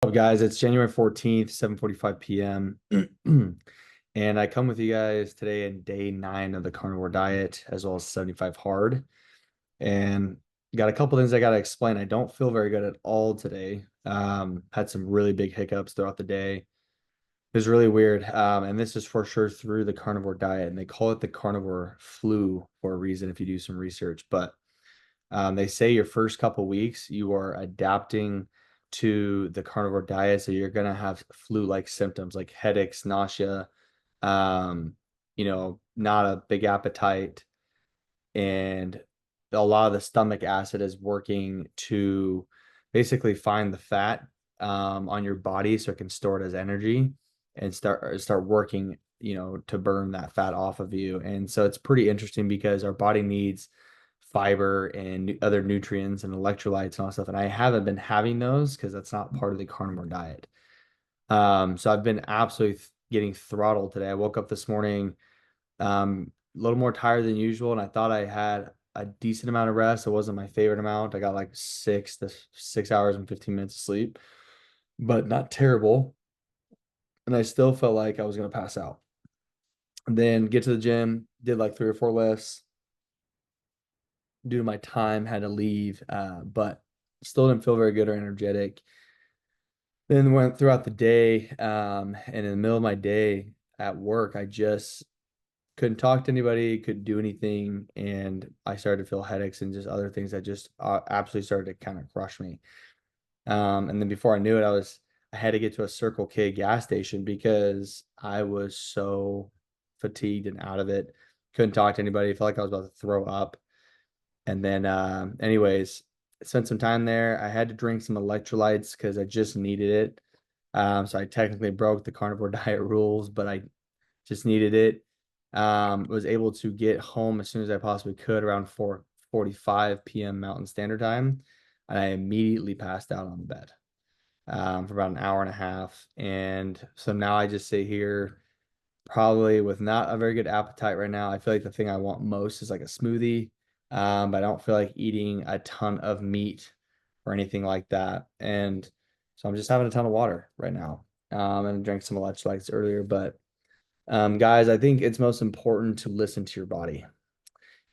up, guys? It's January 14th, 7:45 p.m. And I come with you guys today in day 9 of the carnivore diet, as well as 75 hard. And got a couple things I got to explain. I don't feel very good at all today. Had some really big hiccups throughout the day. It was really weird. And this is for sure through the carnivore diet. And they call it the carnivore flu for a reason if you do some research. But they say your first couple weeks you are adapting to the carnivore diet, so you're gonna have flu-like symptoms like headaches, nausea, um, not a big appetite, and a lot of the stomach acid is working to basically find the fat on your body so it can store it as energy and start working, to burn that fat off of you. And so it's pretty interesting because our body needs fiber and other nutrients and electrolytes and all that stuff. And I haven't been having those because that's not part of the carnivore diet. So I've been absolutely getting throttled today. I woke up this morning a little more tired than usual, and I thought I had a decent amount of rest. It wasn't my favorite amount. I got like 6 hours and 15 minutes of sleep, but not terrible. And I still felt like I was gonna pass out. And then get to the gym, did like 3 or 4 lifts. Due to my time, had to leave, but still didn't feel very good or energetic. Then went throughout the day, and in the middle of my day at work, I just couldn't talk to anybody, couldn't do anything, and I started to feel headaches and just other things that just absolutely started to kind of crush me. And then before I knew it, I had to get to a Circle K gas station because I was so fatigued and out of it. Couldn't talk to anybody. Felt like I was about to throw up. And then, anyways, spent some time there. I had to drink some electrolytes because I just needed it. So I technically broke the carnivore diet rules, but I just needed it. Was able to get home as soon as I possibly could around 4:45 p.m. Mountain Standard Time, and I immediately passed out on the bed for about an hour and a half. And so now I just sit here probably with not a very good appetite right now. I feel like the thing I want most is like a smoothie, but I don't feel like eating a ton of meat or anything like that. And so I'm just having a ton of water right now. And drank some electrolytes earlier, but guys, I think it's most important to listen to your body.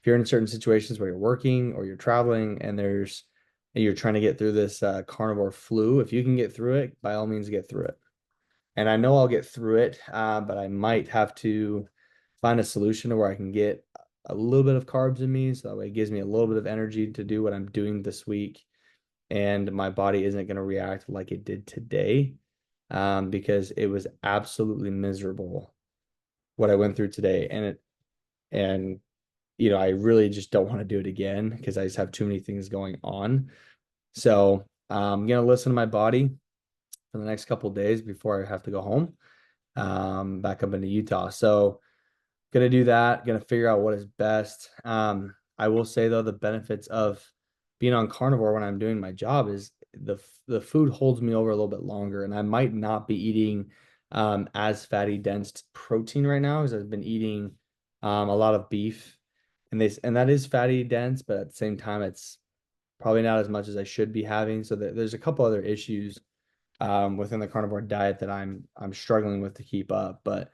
If you're in certain situations where you're working or you're traveling and you're trying to get through this carnivore flu, if you can get through it, by all means, get through it. And I know I'll get through it, but I might have to find a solution to where I can get a little bit of carbs in me, so that way it gives me a little bit of energy to do what I'm doing this week, and my body isn't going to react like it did today, because it was absolutely miserable what I went through today, and I really just don't want to do it again because I just have too many things going on. So I'm gonna listen to my body for the next couple of days before I have to go home, back up into Utah. So gonna do that, gonna figure out what is best. I will say though, the benefits of being on carnivore when I'm doing my job is the food holds me over a little bit longer, and I might not be eating as fatty dense protein right now, as I've been eating a lot of beef, and that is fatty dense, but at the same time it's probably not as much as I should be having. So there's a couple other issues within the carnivore diet that I'm struggling with to keep up. But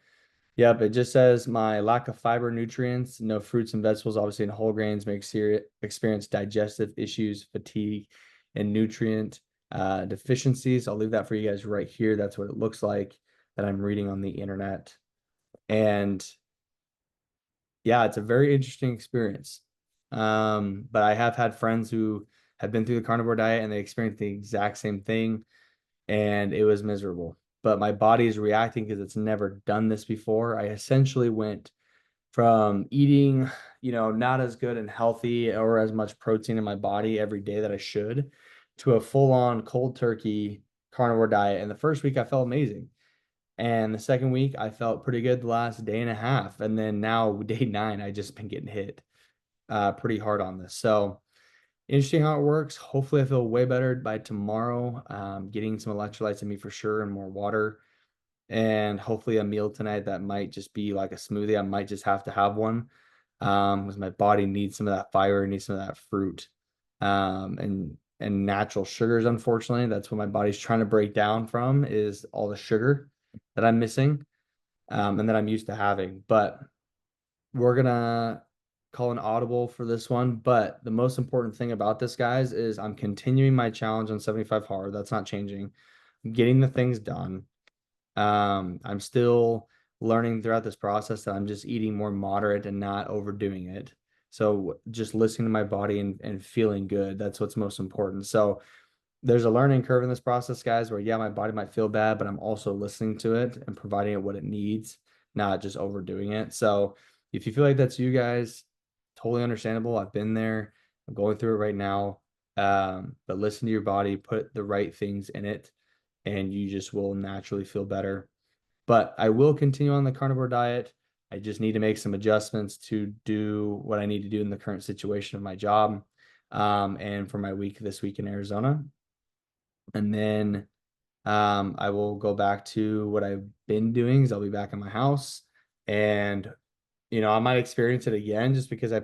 yep, it just says my lack of fiber nutrients, no fruits and vegetables, obviously, and whole grains may experience digestive issues, fatigue, and nutrient deficiencies. I'll leave that for you guys right here. That's what it looks like that I'm reading on the internet. And yeah, it's a very interesting experience. But I have had friends who have been through the carnivore diet and they experienced the exact same thing, and it was miserable. But my body is reacting because it's never done this before. I essentially went from eating, not as good and healthy or as much protein in my body every day that I should, to a full-on cold turkey carnivore diet. And the first week I felt amazing. And the second week I felt pretty good the last day and a half. And then now day 9, I just been getting hit pretty hard on this. So interesting how it works. Hopefully I feel way better by tomorrow. Getting some electrolytes in me for sure and more water. And hopefully a meal tonight that might just be like a smoothie. I might just have to have one. Because my body needs some of that fiber, needs some of that fruit. and natural sugars, unfortunately. That's what my body's trying to break down from, is all the sugar that I'm missing, and that I'm used to having. But we're gonna call an audible for this one. But the most important thing about this, guys, is I'm continuing my challenge on 75 hard. That's not changing. I'm getting the things done. I'm still learning throughout this process that I'm just eating more moderate and not overdoing it. So just listening to my body and feeling good. That's what's most important. So there's a learning curve in this process, guys, where yeah, my body might feel bad, but I'm also listening to it and providing it what it needs, not just overdoing it. So if you feel like that's you guys, totally understandable. I've been there. I'm going through it right now. But listen to your body, put the right things in it, and you just will naturally feel better. But I will continue on the carnivore diet. I just need to make some adjustments to do what I need to do in the current situation of my job, and for my week this week in Arizona. And then I will go back to what I've been doing. Is I'll be back in my house, and I might experience it again just because I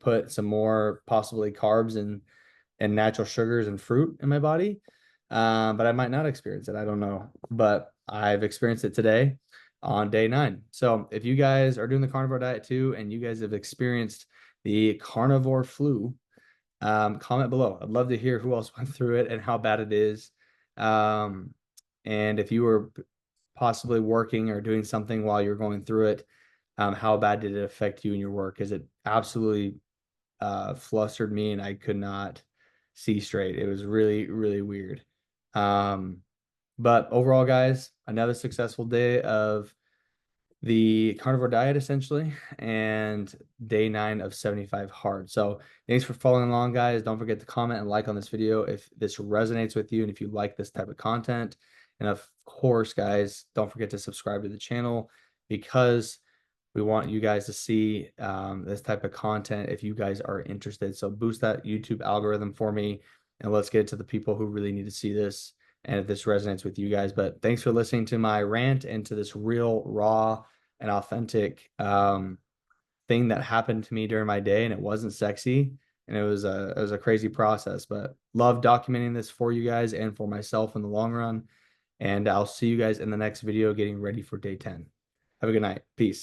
put some more possibly carbs and natural sugars and fruit in my body. But I might not experience it. I don't know. But I've experienced it today on day 9. So if you guys are doing the carnivore diet too, and you guys have experienced the carnivore flu, comment below. I'd love to hear who else went through it and how bad it is. Um, and if you were possibly working or doing something while you're going through it, how bad did it affect you in your work? Because it absolutely flustered me and I could not see straight. It was really, really weird. Um, but overall, guys, another successful day of the carnivore diet essentially, and day 9 of 75 hard. So thanks for following along, guys. Don't forget to comment and like on this video if this resonates with you and if you like this type of content. And of course, guys, don't forget to subscribe to the channel, because we want you guys to see this type of content if you guys are interested. So boost that YouTube algorithm for me, and let's get it to the people who really need to see this and if this resonates with you guys. But thanks for listening to my rant and to this real, raw, and authentic thing that happened to me during my day, and it wasn't sexy, and it was a crazy process. But love documenting this for you guys and for myself in the long run. And I'll see you guys in the next video getting ready for day 10. Have a good night. Peace.